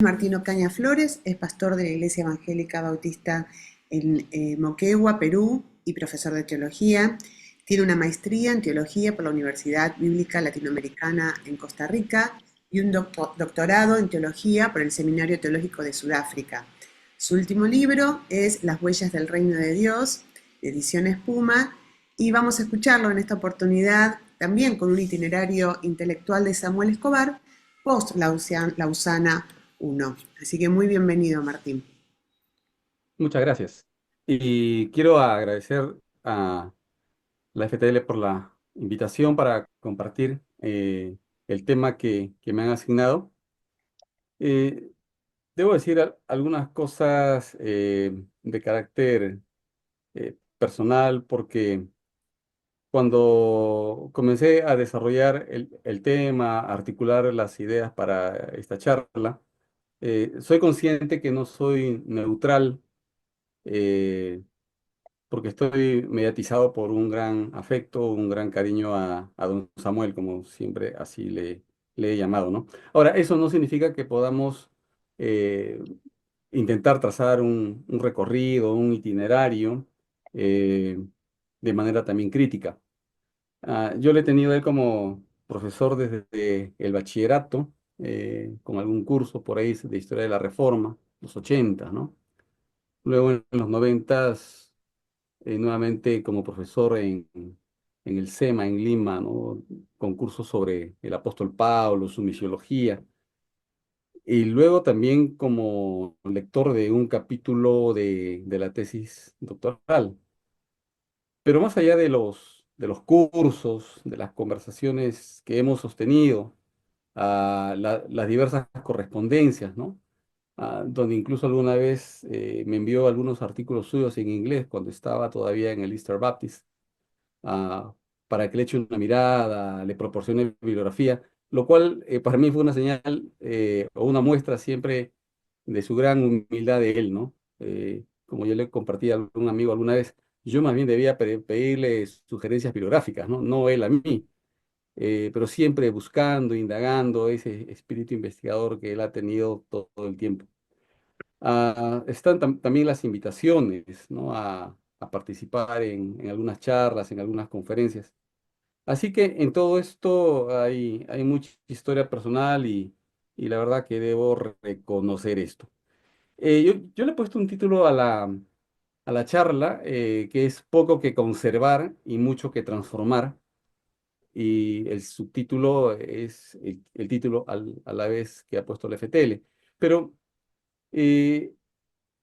Martino Caña Flores es pastor de la Iglesia Evangélica Bautista en Moquegua, Perú, y profesor de teología. Tiene una maestría en teología por la Universidad Bíblica Latinoamericana en Costa Rica y un doctorado en teología por el Seminario Teológico de Sudáfrica. Su último libro es Las huellas del reino de Dios, de Ediciones Puma, y vamos a escucharlo en esta oportunidad también con un itinerario intelectual de Samuel Escobar, post-Lausana 1. Así que muy bienvenido, Martín. Muchas gracias. Y quiero agradecer a la FTL por la invitación para compartir el tema que me han asignado. Eh, Debo decir algunas cosas de carácter personal porque cuando comencé a desarrollar el tema, a articular las ideas para esta charla, soy consciente que no soy neutral. eh, Porque estoy mediatizado por un gran afecto, un gran cariño a don Samuel, como siempre así le he llamado, ¿no? Ahora, eso no significa que podamos eh, intentar trazar un recorrido, un itinerario eh, de manera también crítica. Yo le he tenido a él como profesor desde el bachillerato, con algún curso por ahí de Historia de la Reforma, los 80, ¿no? Luego en los 90 nuevamente como profesor en el SEMA en Lima, ¿no? Concursos sobre el apóstol Pablo, su misiología, y luego también como lector de un capítulo de la tesis doctoral. Pero más allá de los cursos, de las conversaciones que hemos sostenido, las diversas correspondencias, ¿no? Donde incluso alguna vez me envió algunos artículos suyos en inglés cuando estaba todavía en el Easter Baptist, ah, para que le eche una mirada, le proporcione bibliografía, lo cual para mí fue una señal o una muestra siempre de su gran humildad de él, ¿no? Como yo le compartí a algún amigo alguna vez, yo más bien debía pedirle sugerencias bibliográficas, ¿no? No él a mí, pero siempre buscando, indagando ese espíritu investigador que él ha tenido todo el tiempo. Están también las invitaciones, ¿no? A participar en algunas charlas, en algunas conferencias. Así que en todo esto hay mucha historia personal y la verdad que debo reconocer esto. Yo le he puesto un título a la charla que es Poco que conservar y mucho que transformar. Y el subtítulo es el título a la vez que ha puesto la FTL. Pero eh,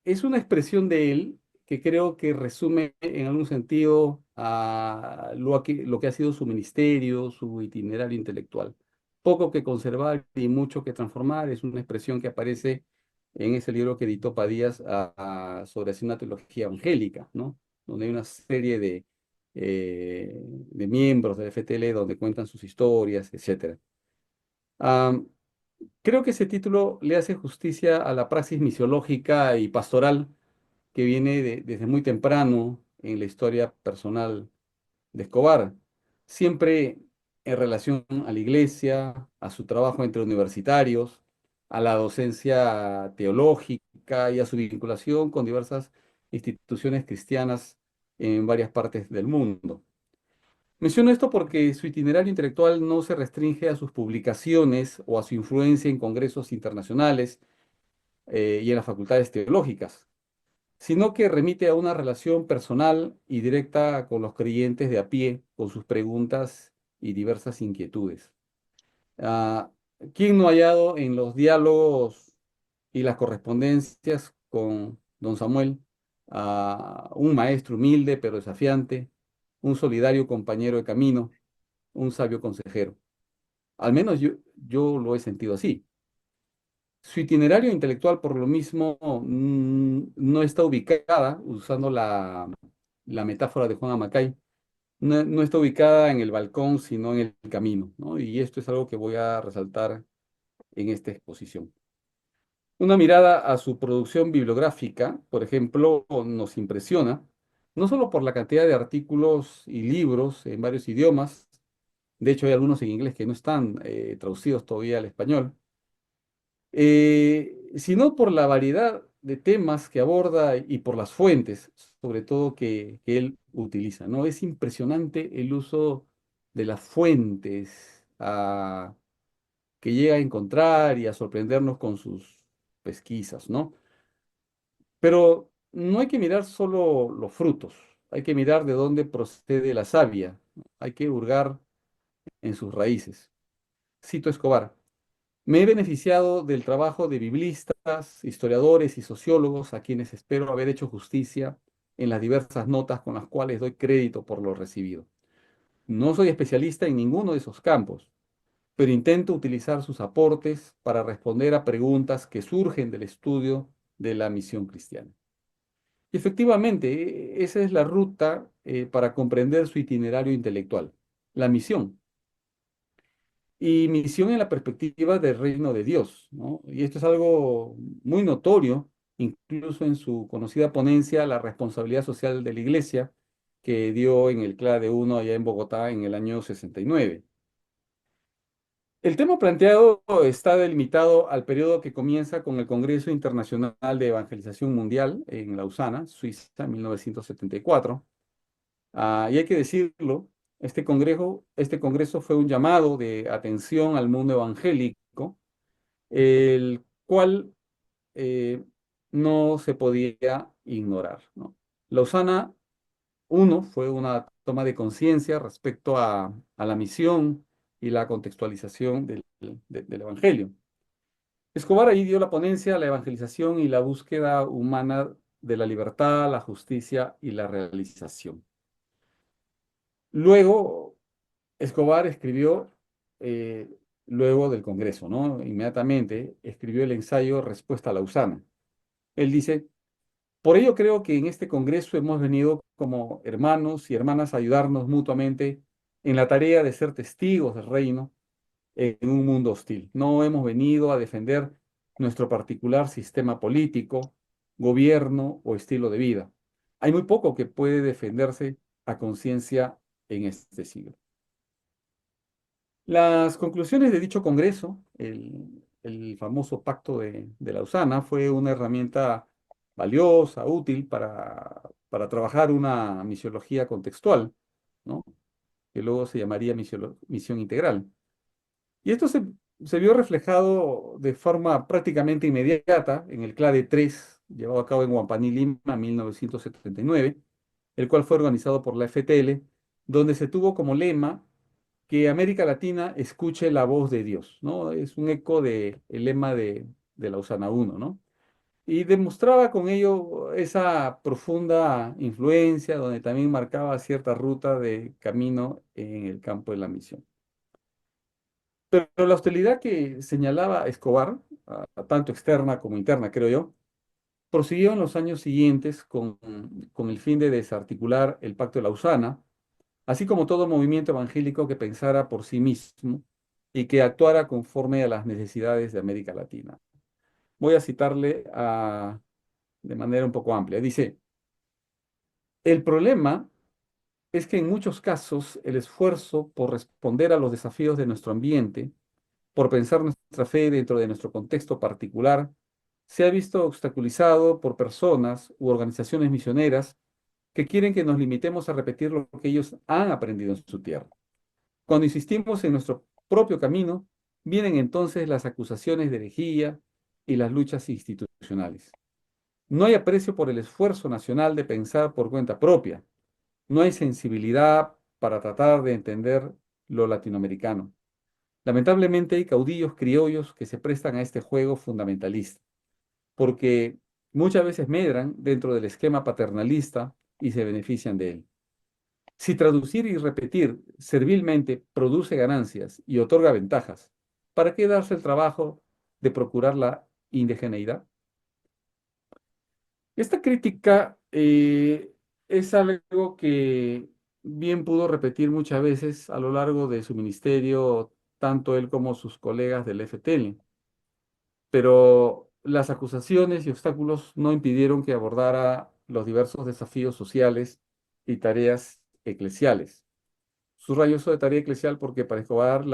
es una expresión de él que creo que resume en algún sentido a lo que ha sido su ministerio, su itinerario intelectual. Poco que conservar y mucho que transformar es una expresión que aparece en ese libro que editó Padías sobre así una teología evangélica, ¿no? Donde hay una serie de miembros de FTL donde cuentan sus historias, etcétera. Creo que ese título le hace justicia a la praxis misiológica y pastoral que viene desde muy temprano en la historia personal de Escobar, siempre en relación a la iglesia, a su trabajo entre universitarios, a la docencia teológica y a su vinculación con diversas instituciones cristianas en varias partes del mundo. Menciono esto porque su itinerario intelectual no se restringe a sus publicaciones o a su influencia en congresos internacionales y en las facultades teológicas, sino que remite a una relación personal y directa con los creyentes de a pie, con sus preguntas y diversas inquietudes. Ah, ¿Quién no ha hallado en los diálogos y las correspondencias con don Samuel un maestro humilde pero desafiante, un solidario compañero de camino, un sabio consejero? Al menos yo lo he sentido así. Su itinerario intelectual, por lo mismo, no está ubicada, usando la metáfora de Juan Amacay, no está ubicada en el balcón, sino en el camino, ¿no? Y esto es algo que voy a resaltar en esta exposición. Una mirada a su producción bibliográfica, por ejemplo, nos impresiona, no solo por la cantidad de artículos y libros en varios idiomas, de hecho hay algunos en inglés que no están traducidos todavía al español, sino por la variedad de temas que aborda y por las fuentes, sobre todo que él utiliza, ¿no? Es impresionante el uso de las fuentes que llega a encontrar y a sorprendernos con sus pesquisas, ¿no? Pero no hay que mirar solo los frutos, hay que mirar de dónde procede la savia, ¿no? Hay que hurgar en sus raíces. Cito Escobar. Me he beneficiado del trabajo de biblistas, historiadores y sociólogos a quienes espero haber hecho justicia en las diversas notas con las cuales doy crédito por lo recibido. No soy especialista en ninguno de esos campos, pero intento utilizar sus aportes para responder a preguntas que surgen del estudio de la misión cristiana. Y efectivamente, esa es la ruta para comprender su itinerario intelectual, la misión. Y misión en la perspectiva del reino de Dios, ¿no? Y esto es algo muy notorio, incluso en su conocida ponencia La responsabilidad social de la Iglesia, que dio en el CLA de uno allá en Bogotá en el año 69. El tema planteado está delimitado al periodo que comienza con el Congreso Internacional de Evangelización Mundial en Lausana, Suiza, en 1974. Y hay que decirlo, este congreso fue un llamado de atención al mundo evangélico, el cual eh, no se podía ignorar, ¿no? Lausana uno fue una toma de conciencia respecto a la misión y la contextualización del Evangelio. Escobar ahí dio la ponencia, la evangelización y la búsqueda humana de la libertad, la justicia y la realización. Luego, Escobar escribió, eh, luego del Congreso, ¿no? Inmediatamente escribió el ensayo Respuesta a Lausana. Él dice, por ello creo que en este Congreso hemos venido como hermanos y hermanas a ayudarnos mutuamente en la tarea de ser testigos del reino en un mundo hostil. No hemos venido a defender nuestro particular sistema político, gobierno o estilo de vida. Hay muy poco que puede defenderse a conciencia en este siglo. Las conclusiones de dicho Congreso, el famoso Pacto de Lausana, fue una herramienta valiosa, útil para trabajar una misiología contextual, ¿no? Que luego se llamaría misión integral. Y esto se vio reflejado de forma prácticamente inmediata en el CLADE 3, llevado a cabo en Huampaní, Lima, en 1979, el cual fue organizado por la FTL, donde se tuvo como lema que América Latina escuche la voz de Dios, ¿no? Es un eco del lema de Lausana 1, ¿no? Y demostraba con ello esa profunda influencia, donde también marcaba cierta ruta de camino en el campo de la misión. Pero la hostilidad que señalaba Escobar, tanto externa como interna, creo yo, prosiguió en los años siguientes con el fin de desarticular el Pacto de Lausana, así como todo movimiento evangélico que pensara por sí mismo y que actuara conforme a las necesidades de América Latina. Voy a citarle de manera un poco amplia. Dice, el problema es que en muchos casos el esfuerzo por responder a los desafíos de nuestro ambiente, por pensar nuestra fe dentro de nuestro contexto particular, se ha visto obstaculizado por personas u organizaciones misioneras que quieren que nos limitemos a repetir lo que ellos han aprendido en su tierra. Cuando insistimos en nuestro propio camino, vienen entonces las acusaciones de herejía y las luchas institucionales. No hay aprecio por el esfuerzo nacional de pensar por cuenta propia. No hay sensibilidad para tratar de entender lo latinoamericano. Lamentablemente hay caudillos criollos que se prestan a este juego fundamentalista, porque muchas veces medran dentro del esquema paternalista y se benefician de él. Si traducir y repetir servilmente produce ganancias y otorga ventajas, ¿para qué darse el trabajo de procurar la indigeneidad? Esta crítica es algo que bien pudo repetir muchas veces a lo largo de su ministerio, tanto él como sus colegas del FTL, pero las acusaciones y obstáculos no impidieron que abordara los diversos desafíos sociales y tareas eclesiales. Subrayo eso de tarea eclesial porque para Escobar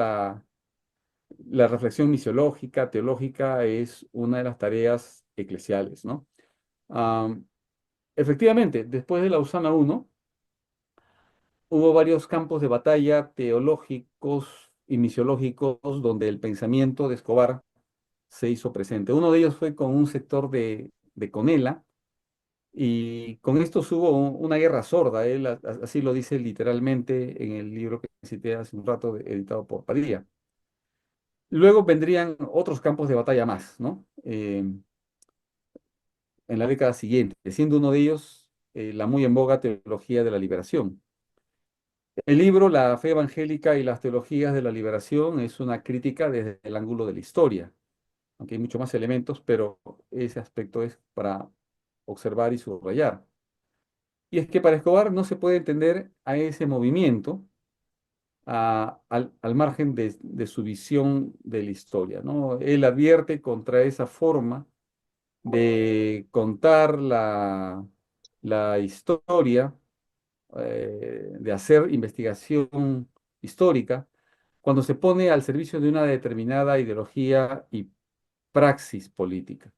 La reflexión misiológica, teológica, es una de las tareas eclesiales, ¿no? Am, Efectivamente, después de la Usana I, hubo varios campos de batalla teológicos y misiológicos donde el pensamiento de Escobar se hizo presente. Uno de ellos fue con un sector de Conela, y con estos hubo una guerra sorda. Él así lo dice literalmente en el libro que cité hace un rato, editado por Padilla. Luego vendrían otros campos de batalla más, ¿no? En la década siguiente, siendo uno de ellos la muy en boga teología de la liberación. El libro La fe evangélica y las teologías de la liberación es una crítica desde el ángulo de la historia, aunque hay muchos más elementos, pero ese aspecto es para observar y subrayar. Y es que para Escobar no se puede entender a ese movimiento al margen de su visión de la historia, ¿no? Él advierte contra esa forma de contar la historia, de hacer investigación histórica, cuando se pone al servicio de una determinada ideología y praxis política.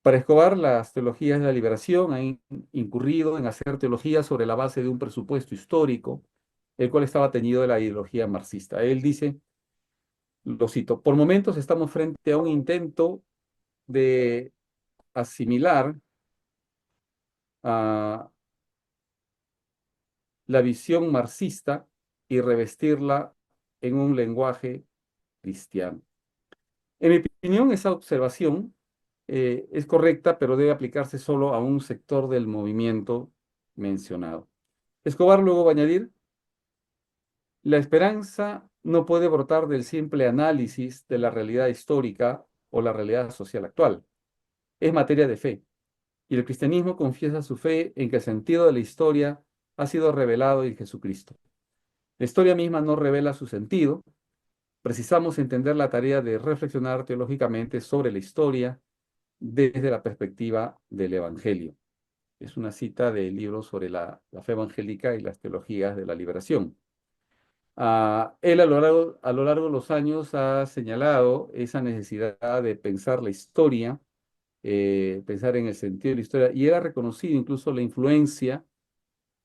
Para Escobar, las teologías de la liberación han incurrido en hacer teología sobre la base de un presupuesto histórico, el cual estaba teñido de la ideología marxista. Él dice, lo cito, por momentos estamos frente a un intento de asimilar a la visión marxista y revestirla en un lenguaje cristiano. En mi opinión, esa observación es correcta, pero debe aplicarse solo a un sector del movimiento mencionado. Escobar luego va a añadir, la esperanza no puede brotar del simple análisis de la realidad histórica o la realidad social actual. Es materia de fe, y el cristianismo confiesa su fe en que el sentido de la historia ha sido revelado en Jesucristo. La historia misma no revela su sentido. Precisamos entender la tarea de reflexionar teológicamente sobre la historia desde la perspectiva del Evangelio. Es una cita del libro sobre la fe evangélica y las teologías de la liberación. Él a lo largo de los años ha señalado esa necesidad de pensar la historia, pensar en el sentido de la historia, y él ha reconocido incluso la influencia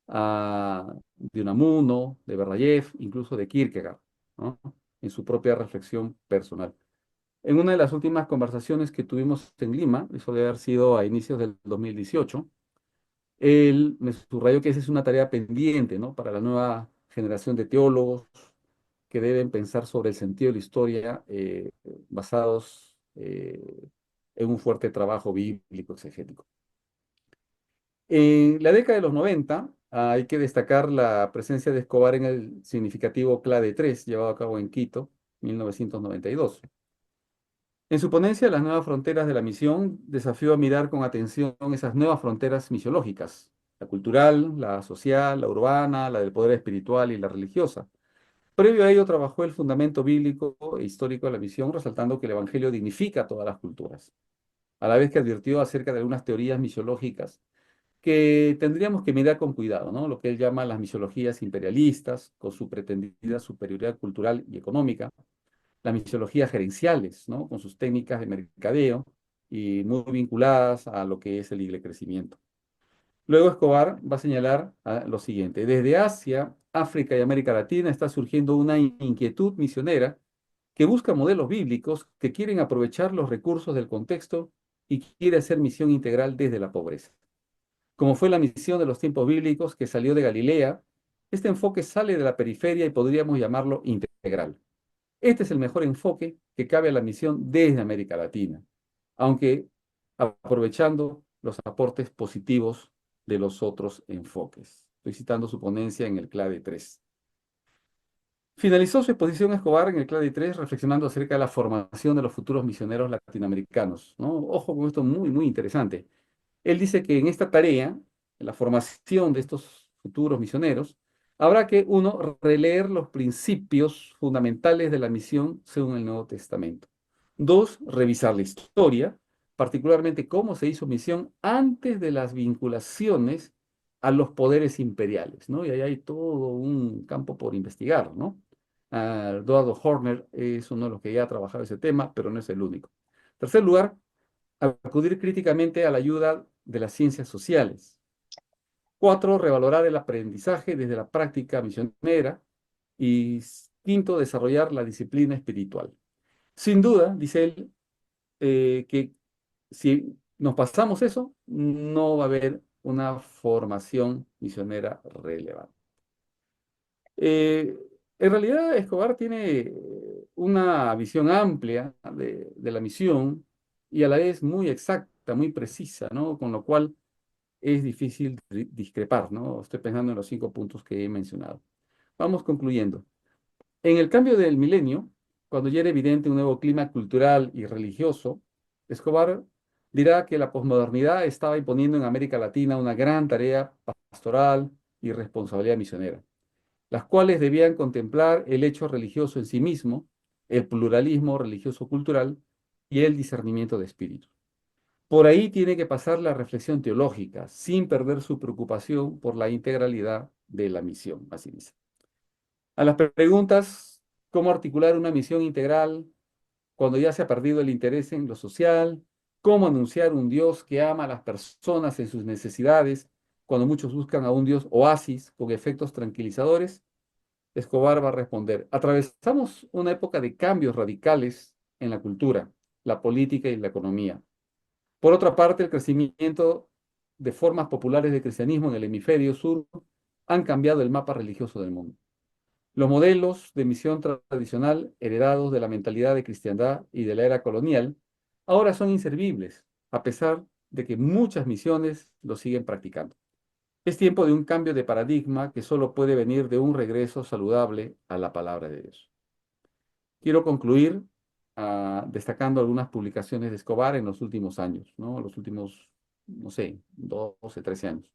de Unamuno, de Berdyaev, incluso de Kierkegaard, ¿no? En su propia reflexión personal. En una de las últimas conversaciones que tuvimos en Lima, eso debe haber sido a inicios del 2018, él me subrayó que esa es una tarea pendiente, ¿no? Para la nueva generación de teólogos que deben pensar sobre el sentido de la historia, basados en un fuerte trabajo bíblico exegético. En la década de los 90 hay que destacar la presencia de Escobar en el significativo CLADE 3, llevado a cabo en Quito, 1992. En su ponencia, Las nuevas fronteras de la misión, desafió a mirar con atención esas nuevas fronteras misiológicas, la cultural, la social, la urbana, la del poder espiritual y la religiosa. Previo a ello, trabajó el fundamento bíblico e histórico de la misión, resaltando que el Evangelio dignifica a todas las culturas, a la vez que advirtió acerca de algunas teorías misiológicas que tendríamos que mirar con cuidado, ¿no? Lo que él llama las misiologías imperialistas, con su pretendida superioridad cultural y económica, las misiologías gerenciales, ¿no? Con sus técnicas de mercadeo y muy vinculadas a lo que es el libre crecimiento. Luego Escobar va a señalar lo siguiente: desde Asia, África y América Latina está surgiendo una inquietud misionera que busca modelos bíblicos que quieren aprovechar los recursos del contexto y quiere hacer misión integral desde la pobreza. Como fue la misión de los tiempos bíblicos que salió de Galilea, este enfoque sale de la periferia y podríamos llamarlo integral. Este es el mejor enfoque que cabe a la misión desde América Latina, aunque aprovechando los aportes positivos de los otros enfoques. Estoy citando su ponencia en el CLADE 3. Finalizó su exposición Escobar en el CLADE 3 reflexionando acerca de la formación de los futuros misioneros latinoamericanos, ¿no? Ojo con esto, muy, muy interesante. Él dice que en esta tarea, en la formación de estos futuros misioneros, habrá que, uno, releer los principios fundamentales de la misión según el Nuevo Testamento. Dos, revisar la historia, particularmente cómo se hizo misión antes de las vinculaciones a los poderes imperiales, ¿no? Y ahí hay todo un campo por investigar, ¿no? Eduardo Horner es uno de los que ya ha trabajado ese tema, pero no es el único. En tercer lugar, acudir críticamente a la ayuda de las ciencias sociales. Cuatro, revalorar el aprendizaje desde la práctica misionera. Y quinto, desarrollar la disciplina espiritual. Sin duda, dice él, que si nos pasamos eso, no va a haber una formación misionera relevante. Eh, en realidad, Escobar tiene una visión amplia de la misión y a la vez muy exacta, muy precisa, ¿no? Con lo cual es difícil discrepar, ¿no? Estoy pensando en los 5 puntos que he mencionado. Vamos concluyendo. En el cambio del milenio, cuando ya era evidente un nuevo clima cultural y religioso, Escobar dirá que la posmodernidad estaba imponiendo en América Latina una gran tarea pastoral y responsabilidad misionera, las cuales debían contemplar el hecho religioso en sí mismo, el pluralismo religioso-cultural y el discernimiento de espíritu. Por ahí tiene que pasar la reflexión teológica, sin perder su preocupación por la integralidad de la misión, así dice. A las preguntas, ¿cómo articular una misión integral cuando ya se ha perdido el interés en lo social? ¿Cómo anunciar un Dios que ama a las personas en sus necesidades cuando muchos buscan a un Dios oasis con efectos tranquilizadores? Escobar va a responder, atravesamos una época de cambios radicales en la cultura, la política y la economía. Por otra parte, el crecimiento de formas populares de cristianismo en el hemisferio sur han cambiado el mapa religioso del mundo. Los modelos de misión tradicional, heredados de la mentalidad de cristiandad y de la era colonial, ahora son inservibles, a pesar de que muchas misiones lo siguen practicando. Es tiempo de un cambio de paradigma que solo puede venir de un regreso saludable a la palabra de Dios. Quiero concluir destacando algunas publicaciones de Escobar en los últimos años, ¿no? Los últimos, no sé, 12, 13 años.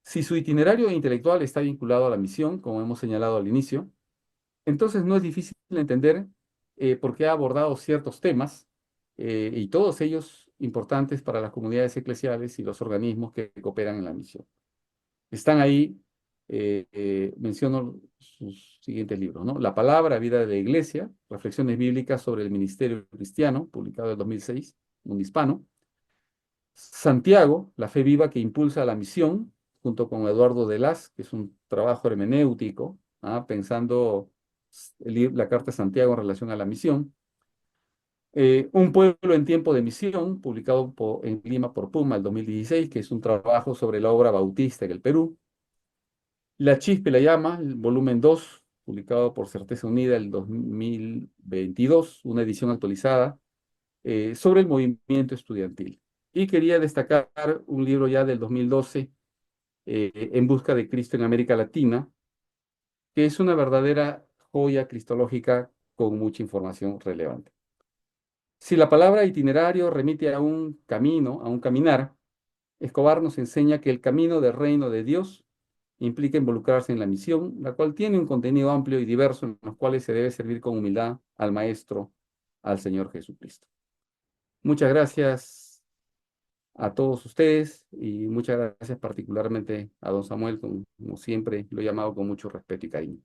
Si su itinerario intelectual está vinculado a la misión, como hemos señalado al inicio, entonces no es difícil entender por qué ha abordado ciertos temas y todos ellos importantes para las comunidades eclesiales y los organismos que cooperan en la misión. Están ahí, menciono sus siguientes libros, ¿no? La palabra, vida de la iglesia, reflexiones bíblicas sobre el ministerio cristiano, publicado en 2006, un hispano. Santiago, la fe viva que impulsa la misión, junto con Eduardo Delas, que es un trabajo hermenéutico, pensando la carta de Santiago en relación a la misión. Un pueblo en tiempo de misión, publicado en Lima por Puma el 2016, que es un trabajo sobre la obra bautista en el Perú. La Chispa y la Llama, el volumen 2, publicado por Certeza Unida el 2022, una edición actualizada sobre el movimiento estudiantil. Y quería destacar un libro ya del 2012, En busca de Cristo en América Latina, que es una verdadera joya cristológica con mucha información relevante. Si la palabra itinerario remite a un camino, a un caminar, Escobar nos enseña que el camino del reino de Dios implica involucrarse en la misión, la cual tiene un contenido amplio y diverso en los cuales se debe servir con humildad al Maestro, al Señor Jesucristo. Muchas gracias a todos ustedes y muchas gracias particularmente a don Samuel, como siempre lo he llamado con mucho respeto y cariño.